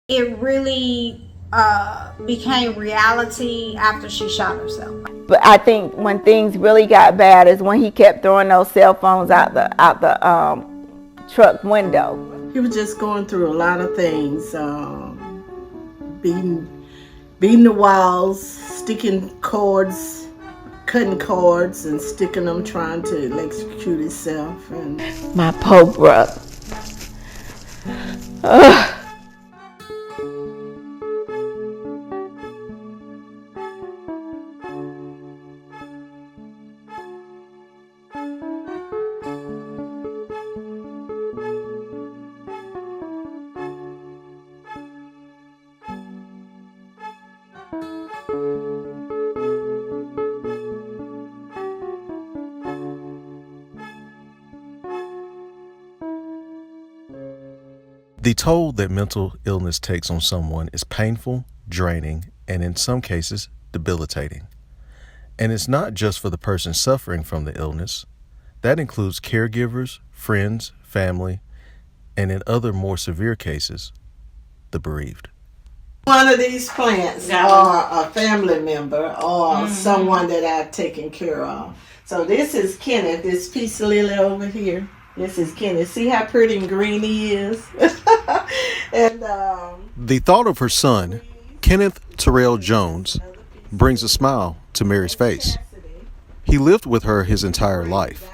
It really became reality after she shot herself. But I think when things really got bad is when he kept throwing those cell phones out the truck window. He was just going through a lot of things, beating the walls, sticking cords, cutting cords, and sticking them, trying to electrocute himself. And my poor brother. The toll that mental illness takes on someone is painful, draining, and in some cases, debilitating. And it's not just for the person suffering from the illness. That includes caregivers, friends, family, and in other more severe cases, the bereaved. One of these plants are a family member or someone that I've taken care of. So this is Kenneth, this peace lily over here. This is Kenneth. See how pretty and green he is? And the thought of her son, Kenneth Terrell Jones, brings a smile to Mary's face. He lived with her his entire life.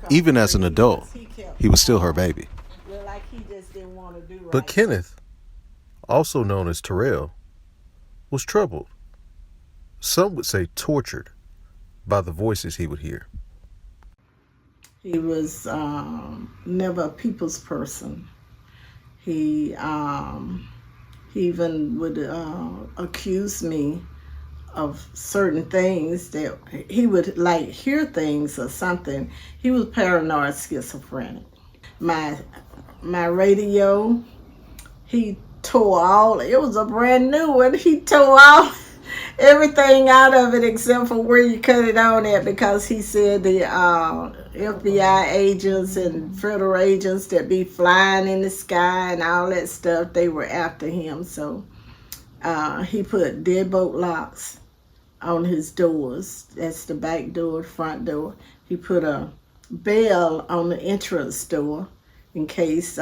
Even as an adult, he was still her baby. But Kenneth, also known as Terrell, was troubled. Some would say tortured by the voices he would hear. He was never a people's person. He even would accuse me of certain things that he would like hear things or something. He was paranoid schizophrenic. My radio, he tore all, it was a brand new one. He tore all everything out of it except for where you cut it on at, because he said the FBI agents and federal agents that be flying in the sky and all that stuff, they were after him. So he put deadbolt locks on his doors. That's the back door, front door. He put a bell on the entrance door in case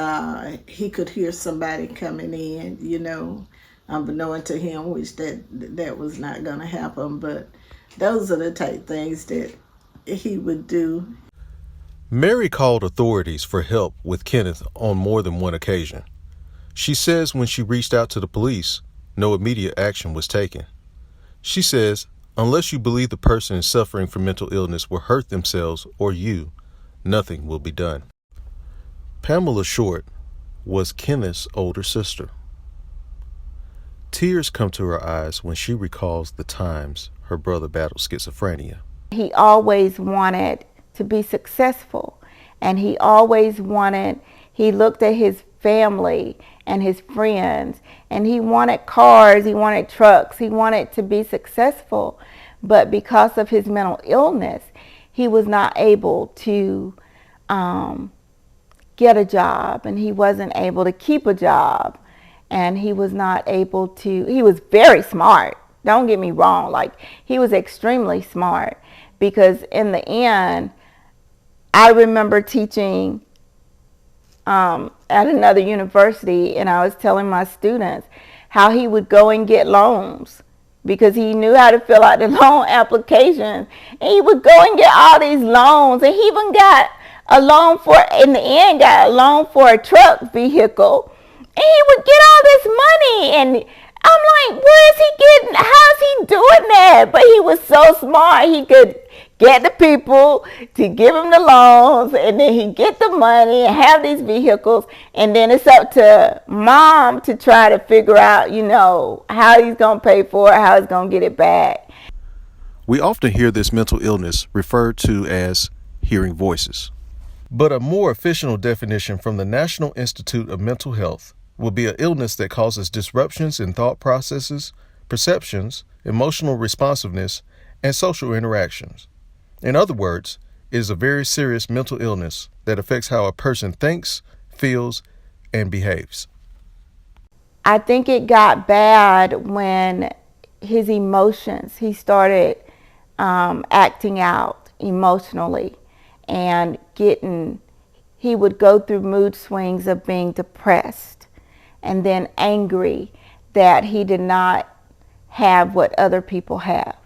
he could hear somebody coming in, you know, unbeknown to him, which that was not going to happen. But those are the type things that he would do. Mary called authorities for help with Kenneth on more than one occasion. She says when she reached out to the police, no immediate action was taken. She says, unless you believe the person suffering from mental illness will hurt themselves or you, nothing will be done. Pamela Short was Kenneth's older sister. Tears come to her eyes when she recalls the times her brother battled schizophrenia. He always wanted to be successful, and he looked at his family and his friends, and he wanted cars, he wanted trucks, he wanted to be successful. But because of his mental illness, he was not able to get a job, and he wasn't able to keep a job, and he was not able to, he was very smart, don't get me wrong, like he was extremely smart, because in the end, I remember teaching at another university, and I was telling my students how he would go and get loans because he knew how to fill out the loan applications, and he would go and get all these loans, and he even got a loan for, in the end, got a loan for a truck vehicle, and he would get all this money, and I'm like, where is he getting, how is he doing that? But he was so smart, he could get the people to give him the loans, and then he get the money and have these vehicles, and then it's up to mom to try to figure out, you know, how he's going to pay for it, how he's going to get it back. We often hear this mental illness referred to as hearing voices. But a more official definition from the National Institute of Mental Health will be an illness that causes disruptions in thought processes, perceptions, emotional responsiveness, and social interactions. In other words, it is a very serious mental illness that affects how a person thinks, feels, and behaves. I think it got bad when his emotions, he started acting out emotionally and he would go through mood swings of being depressed and then angry that he did not have what other people have.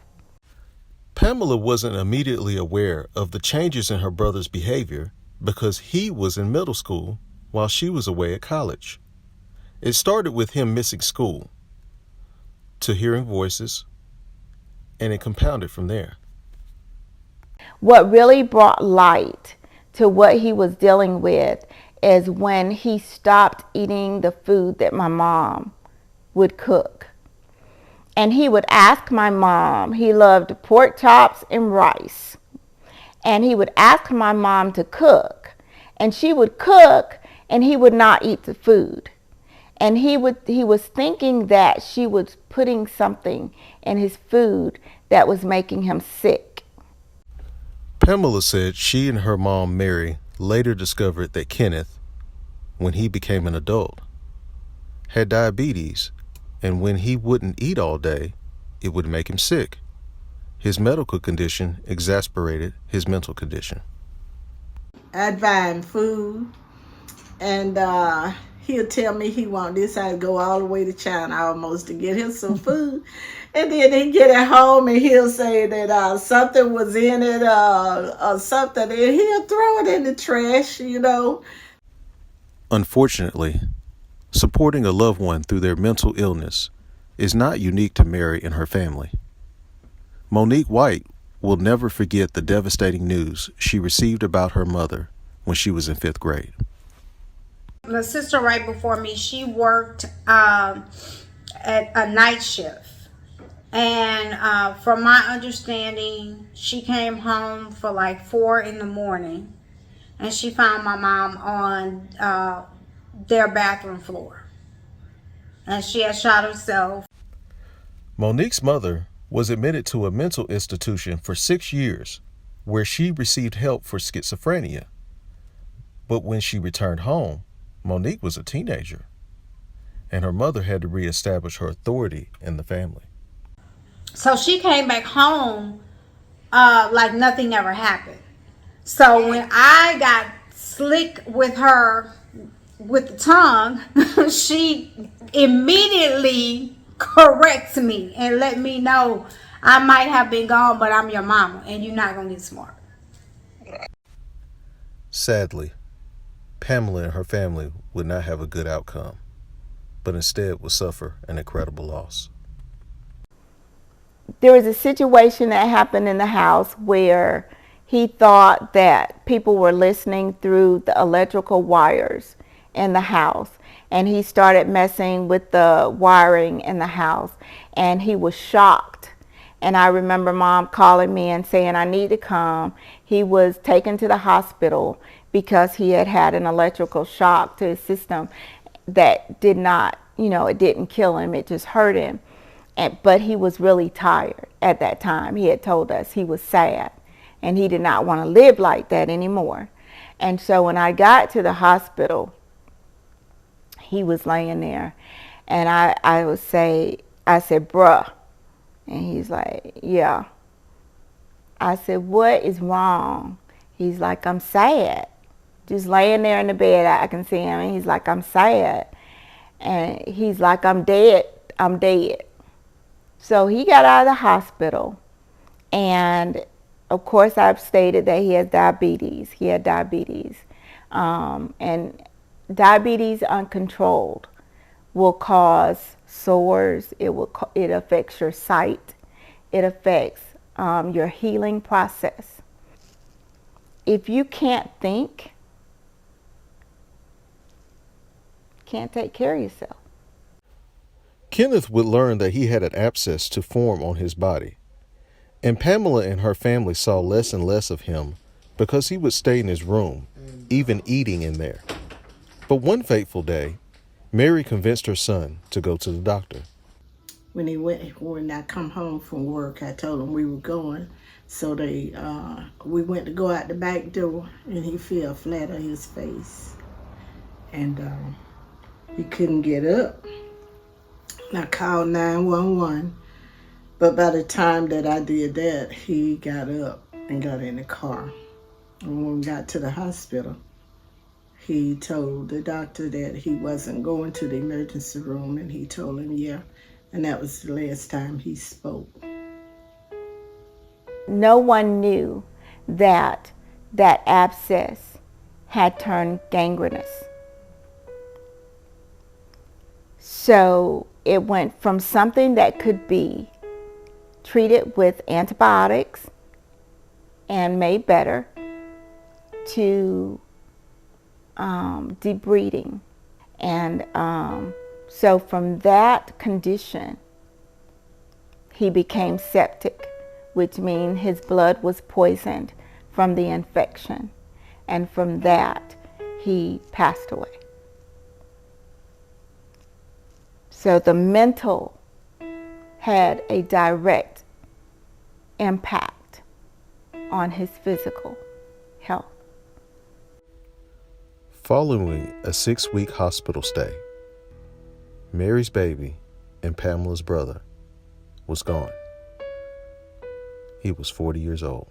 Pamela wasn't immediately aware of the changes in her brother's behavior because he was in middle school while she was away at college. It started with him missing school, to hearing voices, and it compounded from there. What really brought light to what he was dealing with is when he stopped eating the food that my mom would cook. And he would ask my mom, he loved pork chops and rice. And he would ask my mom to cook. And she would cook and he would not eat the food. And he was thinking that she was putting something in his food that was making him sick. Pamela said she and her mom, Mary, later discovered that Kenneth, when he became an adult, had diabetes, and when he wouldn't eat all day, it would make him sick. His medical condition exacerbated his mental condition. I'd buy him food, and he'll tell me he want this. I'd go all the way to China almost to get him some food. And then he'd get it home and he'll say that something was in it or something, and he'll throw it in the trash, you know. Unfortunately, supporting a loved one through their mental illness is not unique to Mary and her family. Monique White will never forget the devastating news she received about her mother when she was in 5th grade. The sister right before me, she worked at a night shift. And from my understanding, she came home for like 4 a.m. and she found my mom on their bathroom floor. And she had shot herself. Monique's mother was admitted to a mental institution for 6 years where she received help for schizophrenia. But when she returned home, Monique was a teenager, and her mother had to reestablish her authority in the family. So she came back home like nothing ever happened. So when I got slick with her with the tongue, she immediately corrects me and let me know I might have been gone, but I'm your mama and you're not going to get smart. Sadly, Pamela and her family would not have a good outcome, but instead would suffer an incredible loss. There was a situation that happened in the house where he thought that people were listening through the electrical wires in the house, and he started messing with the wiring in the house, and he was shocked. And I remember Mom calling me and saying, I need to come. He was taken to the hospital because he had had an electrical shock to his system that did not, it didn't kill him, it just hurt him. But he was really tired at that time. He had told us he was sad and he did not want to live like that anymore. And so when I got to the hospital, he was laying there, and I said, bruh. And he's like, yeah. I said, what is wrong? He's like, I'm sad. Just laying there in the bed, I can see him, and he's like, I'm sad. And he's like, I'm dead. I'm dead. So he got out of the hospital, and of course I've stated that he has diabetes. He had diabetes. And diabetes uncontrolled will cause sores. It affects your sight. It affects your healing process. If you can't think, you can't take care of yourself. Kenneth would learn that he had an abscess to form on his body, and Pamela and her family saw less and less of him because he would stay in his room, even eating in there. But one fateful day, Mary convinced her son to go to the doctor. When I come home from work, I told him we were going. So we went to go out the back door, and he fell flat on his face. And he couldn't get up. I called 911, but by the time that I did that, he got up and got in the car. And when we got to the hospital, he told the doctor that he wasn't going to the emergency room, and he told him, yeah. And that was the last time he spoke. No one knew that that abscess had turned gangrenous. So it went from something that could be treated with antibiotics and made better to debriding. And so from that condition, he became septic, which means his blood was poisoned from the infection. And from that, he passed away. So the mental had a direct impact on his physical health. Following a 6-week hospital stay, Mary's baby and Pamela's brother was gone. He was 40 years old.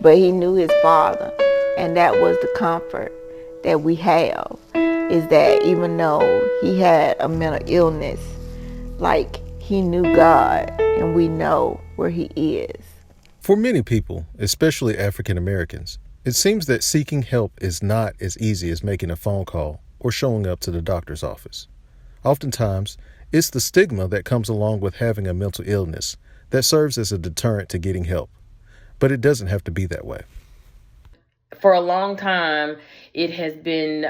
But he knew his father, and that was the comfort that we have, is that even though he had a mental illness, like, he knew God, and we know where he is. For many people, especially African Americans, it seems that seeking help is not as easy as making a phone call or showing up to the doctor's office. Oftentimes, it's the stigma that comes along with having a mental illness that serves as a deterrent to getting help. But it doesn't have to be that way. For a long time, it has been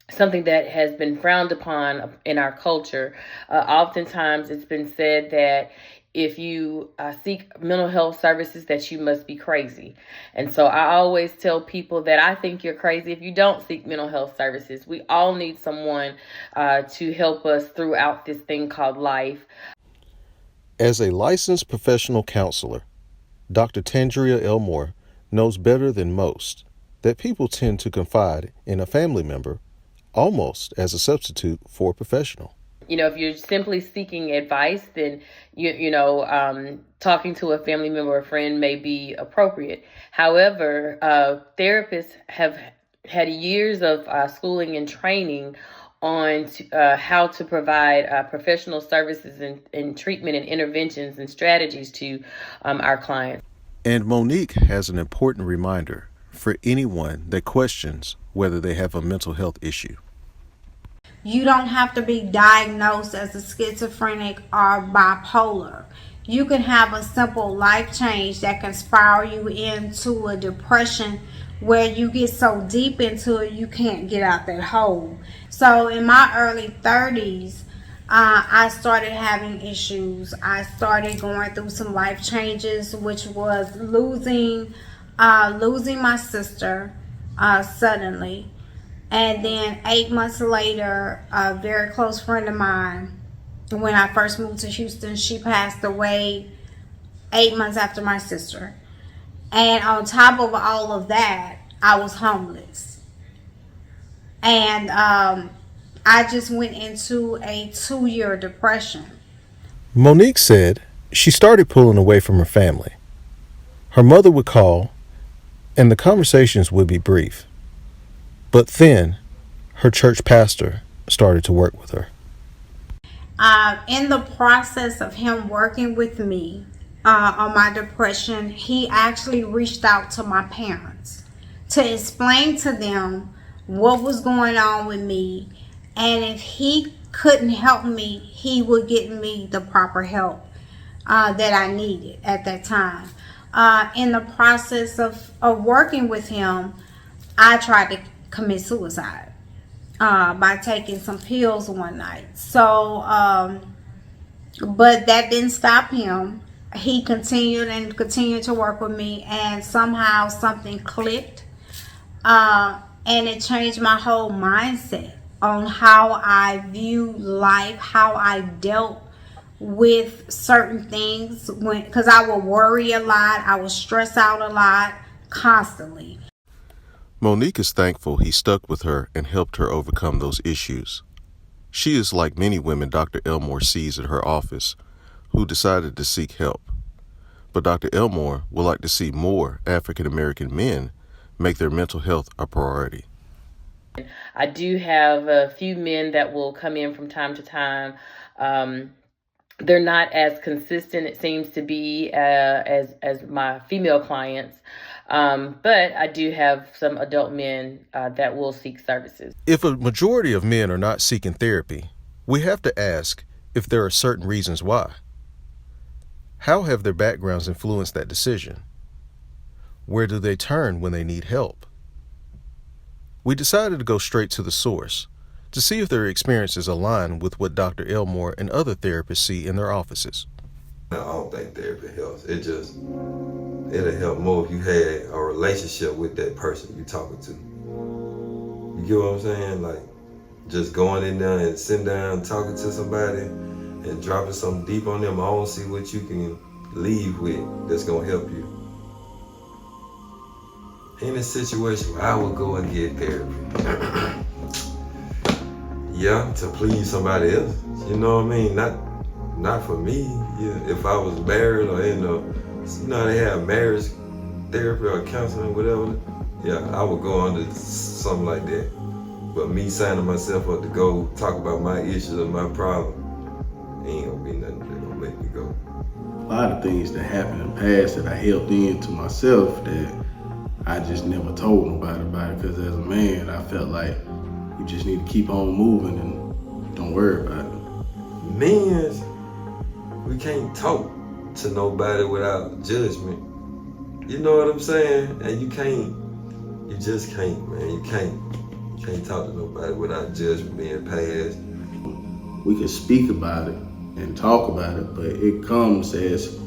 something that has been frowned upon in our culture. Oftentimes, it's been said that if you seek mental health services, that you must be crazy. And so I always tell people that I think you're crazy if you don't seek mental health services. We all need someone to help us throughout this thing called life. As a licensed professional counselor, Dr. Tandrea Elmore knows better than most that people tend to confide in a family member almost as a substitute for a professional. You know, if you're simply seeking advice, then, talking to a family member or friend may be appropriate. However, therapists have had years of schooling and training on how to provide professional services and treatment and interventions and strategies to our clients. And Monique has an important reminder for anyone that questions whether they have a mental health issue. You don't have to be diagnosed as a schizophrenic or bipolar. You can have a simple life change that can spiral you into a depression where you get so deep into it you can't get out that hole. So in my early 30s, I started having issues. I started going through some life changes, which was losing my sister suddenly. And then 8 months later, a very close friend of mine, when I first moved to Houston, she passed away 8 months after my sister. And on top of all of that, I was homeless. And I just went into a 2-year depression. Monique said She started pulling away from her family. Her mother would call, and the conversations would be brief. But then, her church pastor started to work with her. In the process of him working with me on my depression, he actually reached out to my parents to explain to them what was going on with me, and if he couldn't help me, he would get me the proper help that I needed at that time. In the process of working with him, I tried to commit suicide by taking some pills one night. So, but that didn't stop him. He continued to work with me, and somehow something clicked, and it changed my whole mindset on how I view life, how I dealt with certain things, because I would worry a lot, I would stress out a lot constantly. Monique is thankful he stuck with her and helped her overcome those issues. She is like many women Dr. Elmore sees at her office who decided to seek help. But Dr. Elmore would like to see more African American men make their mental health a priority. I do have a few men that will come in from time to time. They're not as consistent, it seems to be, as my female clients. But I do have some adult men that will seek services. If a majority of men are not seeking therapy, we have to ask if there are certain reasons why. How have their backgrounds influenced that decision? Where do they turn when they need help? We decided to go straight to the source to see if their experiences align with what Dr. Elmore and other therapists see in their offices. I don't think therapy helps. It'll help more if you had a relationship with that person you're talking to. You get what I'm saying? Like, just going in there and sitting down talking to somebody and dropping something deep on them. I don't see what you can leave with that's gonna help you. In a situation where I would go and get therapy. Yeah, to please somebody else. You know what I mean? Not for me. Yeah, if I was married or they have marriage therapy or counseling, whatever. Yeah, I would go under something like that. But me signing myself up to go talk about my issues and my problem, ain't gonna be nothing that's gonna make me go. A lot of things that happened in the past that I held in to myself that I just never told nobody about it, because as a man, I felt like you just need to keep on moving and don't worry about it. Men, we can't talk to nobody without judgment. You know what I'm saying? And you just can't, man. You can't talk to nobody without judgment being passed. We can speak about it and talk about it, but it comes as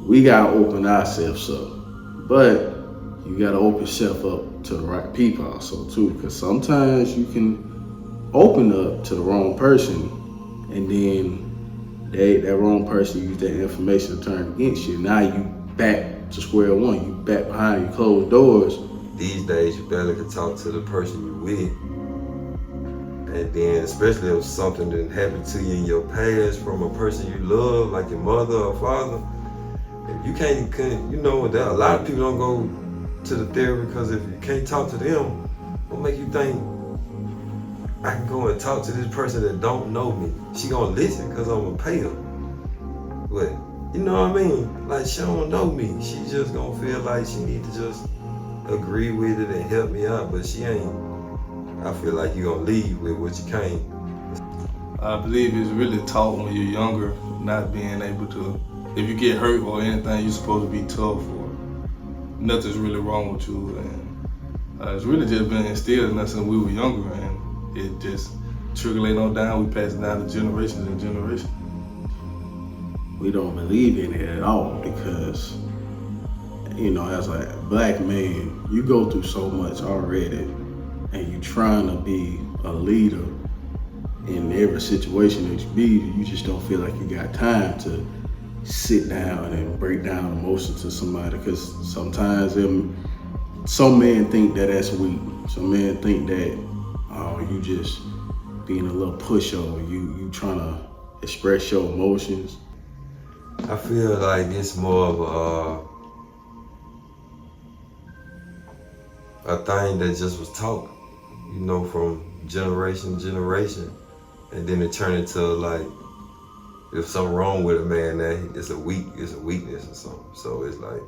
we gotta open ourselves up. But you gotta open yourself up to the right people also too, because sometimes you can open up to the wrong person, and then that wrong person use that information to turn against you. Now you back to square one. You back behind your closed doors. These days, you barely can talk to the person you with. And then, especially if something didn't happen to you in your past from a person you love, like your mother or father, if you can't, that a lot of people don't go to the therapy because if you can't talk to them, what make you think I can go and talk to this person that don't know me? She gonna listen because I'm gonna pay her. But you know what I mean? Like, she don't know me. She just gonna feel like she need to just agree with it and help me out, but she ain't. I feel like you gonna leave with what you came. I believe it's really taught when you're younger, not being able to, if you get hurt or anything, you're supposed to be tough or nothing's really wrong with you. And it's really just been instilled in us since we were younger, and it just trickling on down. We pass it down to generations and generations. We don't believe in it at all because, as a black man, you go through so much already, and you're trying to be a leader in every situation that you be, you just don't feel like you got time to sit down and break down emotions to somebody, because sometimes some men think that that's weak. Some men think that you just being a little pushover, you trying to express your emotions. I feel like it's more of a thing that just was taught, from generation to generation, and then it turned into like if something wrong with a man, that it's a weakness or something. So it's like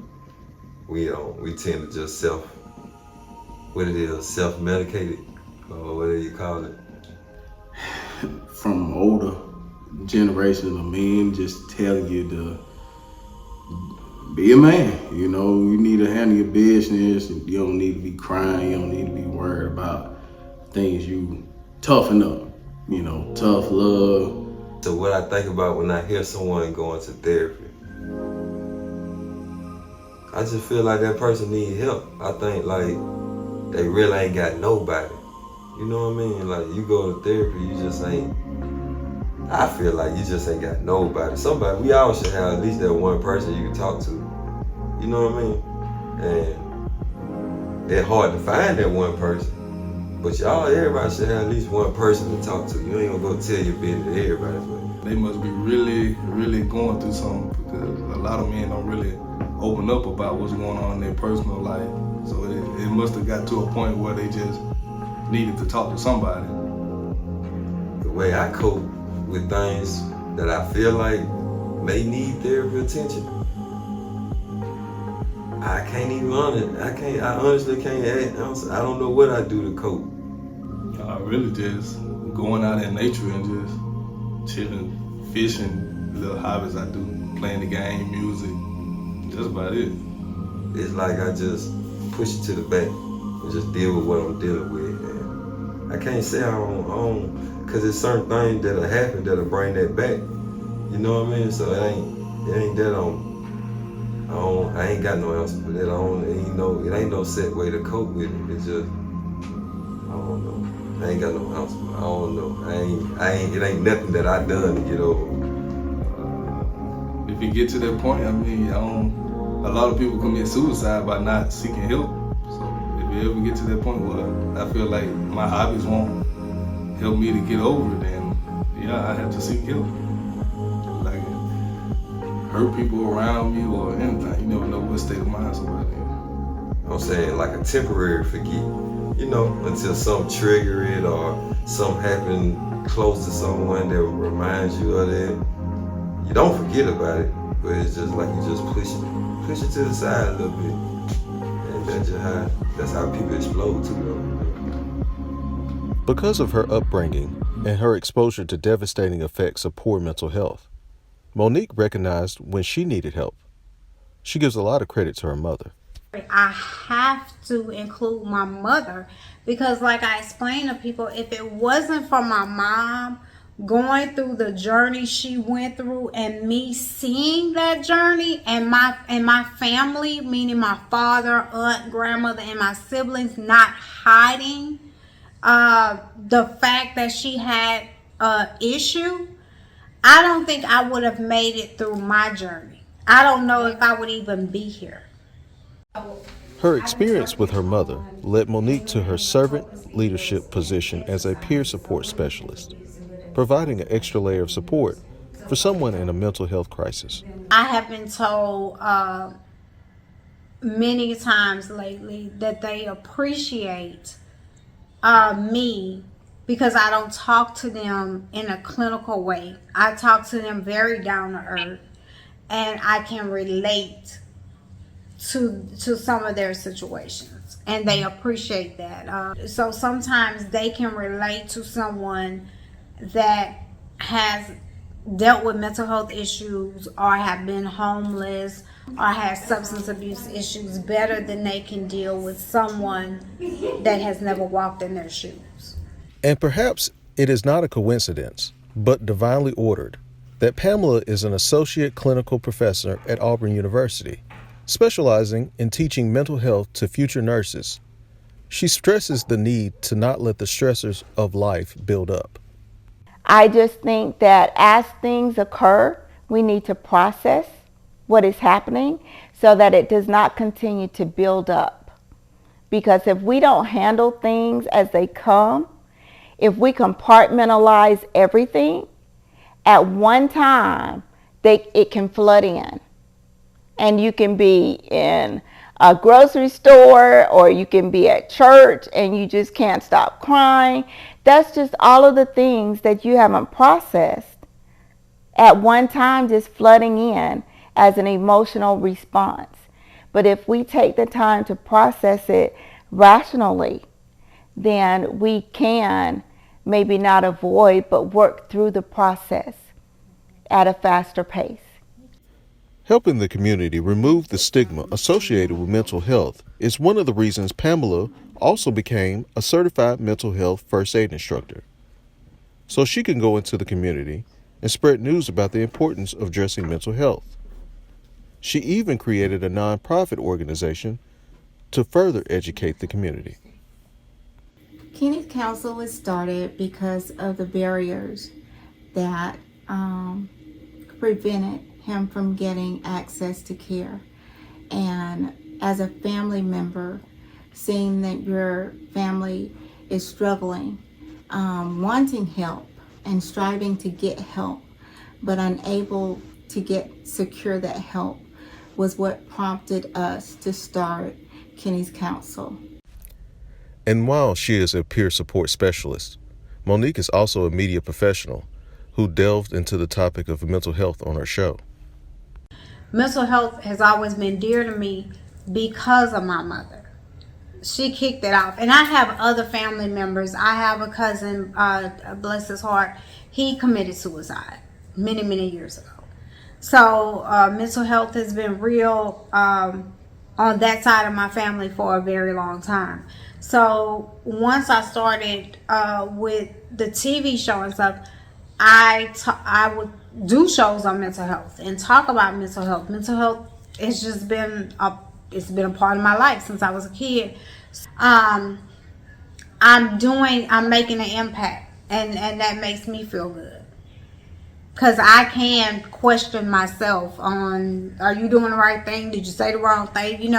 we tend to just self-medicated, or what do you call it? From older generations of men just telling you to be a man. You need to handle your business. You don't need to be crying. You don't need to be worried about things. You toughen up. Tough love. So what I think about when I hear someone going to therapy, I just feel like that person needs help. I think like they really ain't got nobody. You know what I mean? Like you go to therapy, I feel like you just ain't got nobody. Somebody, we all should have at least that one person you can talk to. You know what I mean? And it's hard to find that one person. But everybody should have at least one person to talk to. You ain't gonna go tell your business to everybody. But They must be really, really going through something, because a lot of men don't really open up about what's going on in their personal life. So it must have got to a point where they just needed to talk to somebody. the way I cope with things that I feel like may need therapy attention, I can't even I honestly can't answer. I don't know what I do to cope. I really just going out in nature and just chilling, fishing, little hobbies I do, playing the game, music, just about it. It's like I just push it to the back and just deal with what I'm dealing with. And I can't say I don't, because there's certain things that'll happen that'll bring that back. You know what I mean? So it ain't that I ain't got no answer for that. It ain't no set way to cope with it. It's just, I don't know. I ain't got no answer. I don't know. It ain't nothing that I done to get over. If you get to that point, a lot of people commit suicide by not seeking help. So if you ever get to that point where I feel like my hobbies won't help me to get over it, then yeah, I have to seek help. Like hurt people around me or anything, you never know what state of mind somebody in. I'm saying like a temporary forget, until something trigger it or something happen close to someone that reminds you of that. You don't forget about it, but it's just like you just push it to the side a little bit. And that's how people explode too, though. Because of her upbringing and her exposure to devastating effects of poor mental health, Monique recognized when she needed help. She gives a lot of credit to her mother. I have to include my mother because, like I explained to people, if it wasn't for my mom going through the journey she went through and me seeing that journey, and my family, meaning my father, aunt, grandmother, and my siblings, not hiding the fact that she had an issue, I don't think I would have made it through my journey. I don't know if I would even be here. Her experience with her mother led Monique to her servant leadership position as a peer support specialist, providing an extra layer of support for someone in a mental health crisis. I have been told many times lately that they appreciate me because I don't talk to them in a clinical way. I talk to them very down to earth, and I can relate to some of their situations, and they appreciate that. So sometimes they can relate to someone that has dealt with mental health issues or have been homeless or has substance abuse issues better than they can deal with someone that has never walked in their shoes. And perhaps it is not a coincidence, but divinely ordered, that Pamela is an associate clinical professor at Auburn University, specializing in teaching mental health to future nurses. She stresses the need to not let the stressors of life build up. I just think that as things occur, we need to process what is happening so that it does not continue to build up. Because if we don't handle things as they come, if we compartmentalize everything, at one time, it can flood in. And you can be in a grocery store, or you can be at church and you just can't stop crying. That's just all of the things that you haven't processed at one time, just flooding in as an emotional response. But if we take the time to process it rationally, then we can maybe not avoid, but work through the process at a faster pace. Helping the community remove the stigma associated with mental health is one of the reasons Pamela also became a certified mental health first aid instructor, so she can go into the community and spread news about the importance of addressing mental health. She even created a nonprofit organization to further educate the community. Kenny's Council was started because of the barriers that prevented him from getting access to care. And as a family member, seeing that your family is struggling, wanting help and striving to get help, but unable to secure that help, was what prompted us to start Kenny's Council. And while she is a peer support specialist, Monique is also a media professional who delved into the topic of mental health on her show. Mental health has always been dear to me because of my mother. She kicked it off. And I have other family members. I have a cousin, bless his heart, he committed suicide many, many years ago. So mental health has been real on that side of my family for a very long time. So once I started with the TV show and stuff, I would do shows on mental health and talk about mental health. Mental health has just been it's been a part of my life since I was a kid. I'm making an impact, and that makes me feel good. Because I can question myself on, are you doing the right thing? Did you say the wrong thing? You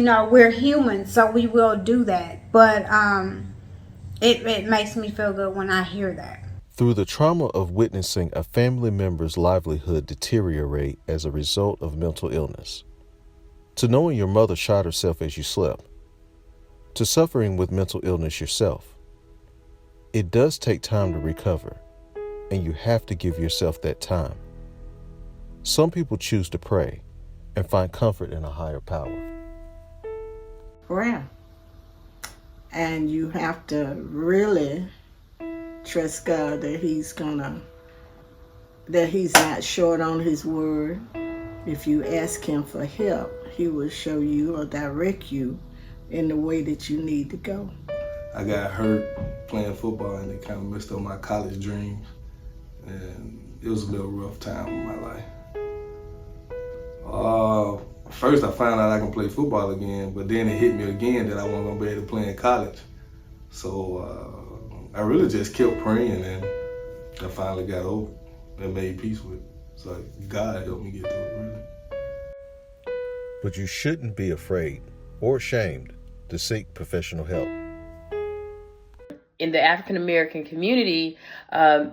know, we're human, so we will do that. But it makes me feel good when I hear that. Through the trauma of witnessing a family member's livelihood deteriorate as a result of mental illness, to knowing your mother shot herself as you slept, to suffering with mental illness yourself, it does take time to recover, and you have to give yourself that time. Some people choose to pray and find comfort in a higher power. Prayer. And you have to really trust God that He's not short on His word. If you ask Him for help, He will show you or direct you in the way that you need to go. I got hurt playing football, and it kind of messed up my college dreams. And it was a little rough time in my life. First I found out I can play football again, but then it hit me again that I wasn't gonna be able to play in college. So I really just kept praying, and I finally got over it and made peace with it. It's like God helped me get through it, really. But you shouldn't be afraid or ashamed to seek professional help. In the African American community,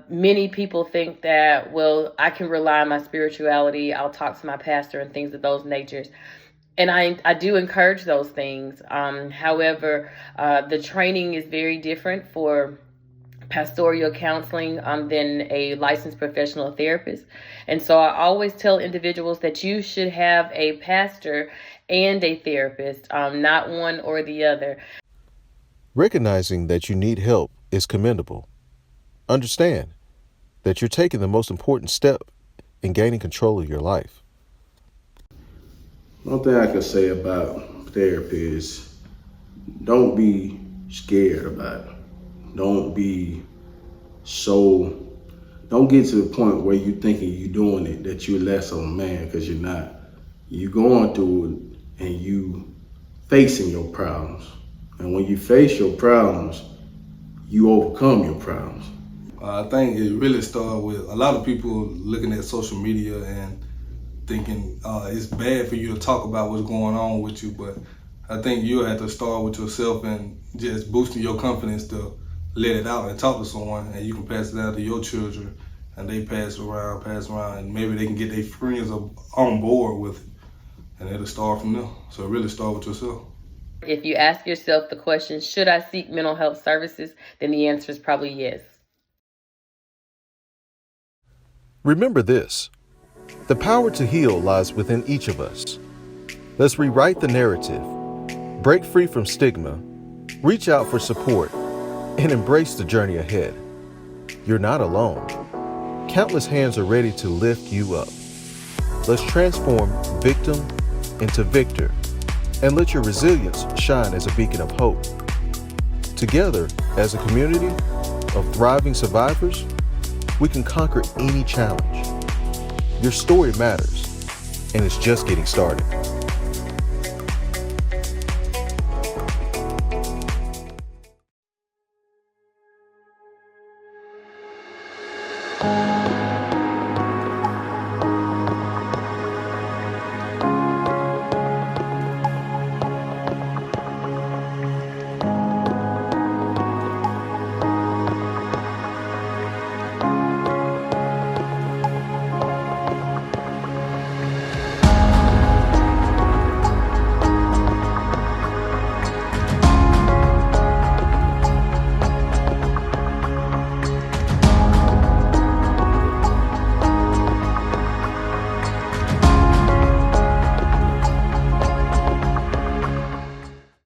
many people think that, well, I can rely on my spirituality. I'll talk to my pastor and things of those natures. And I do encourage those things. However, the training is very different for pastoral counseling than a licensed professional therapist. And so I always tell individuals that you should have a pastor and a therapist, not one or the other. Recognizing that you need help is commendable. Understand that you're taking the most important step in gaining control of your life. One thing I can say about therapy is don't be scared about it. Don't get to the point where you're thinking you're doing it, that you're less of a man, because you're not. You're going through it and you facing your problems. And when you face your problems, you overcome your problems. I think it really started with a lot of people looking at social media and thinking it's bad for you to talk about what's going on with you, but I think you have to start with yourself and just boosting your confidence to let it out and talk to someone, and you can pass it out to your children and they pass it around, and maybe they can get their friends on board with it, and it'll start from there. So really start with yourself. If you ask yourself the question, should I seek mental health services? Then the answer is probably yes. Remember this: the power to heal lies within each of us. Let's rewrite the narrative, break free from stigma, reach out for support, and embrace the journey ahead. You're not alone. Countless hands are ready to lift you up. Let's transform victim into victor, and let your resilience shine as a beacon of hope. Together, as a community of thriving survivors, we can conquer any challenge. Your story matters, and it's just getting started.